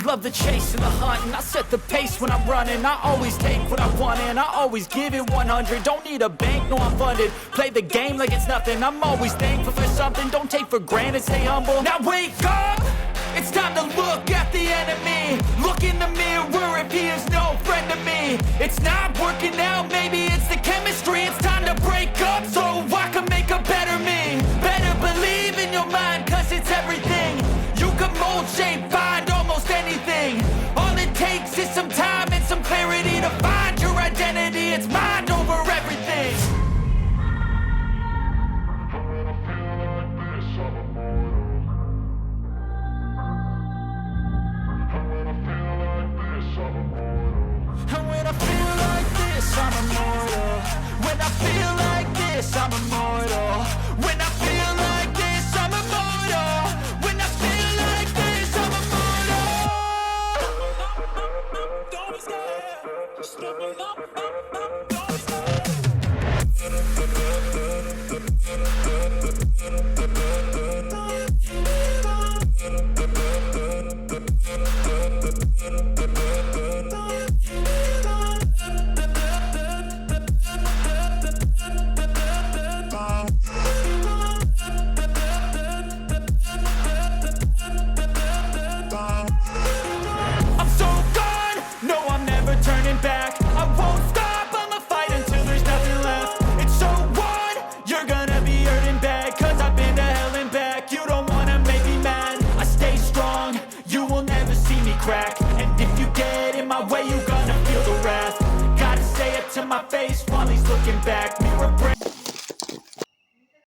Love the chase and the hunt, and I set the pace when I'm running. I always take what I want and I always give it 100. Don't need a bank, no I'm funded. Play the game like it's nothing. I'm always thankful for something. Don't take for granted, stay humble. Now wake up! It's time to look at the enemy. Look in the mirror if he is no friend to me. It's not working out, maybe it's the chemistry. It's time to break up so I can make a better me. Better believe in your mind, cause it's everything. You can mold, shape, find almost anything. All it takes is some time and some clarity to find your identity. It's mind over everything. And when I feel like this, I'm immortal. When I feel like this, I'm immortal. When I feel like this, I'm immortal. When I feel like this, I'm immortal. Don't be scared. Just open up, don't be scared. I'm so gone, no I'm never turning back. I won't stop, I'ma fight until there's nothing left. It's so on, you're gonna be hurting bad. Cause I've been to hell and back. You don't wanna make me mad. I stay strong, you will never see me crack. And if you get in my way, you're gonna feel the wrath. Gotta say it to my face while he's looking back. Mirror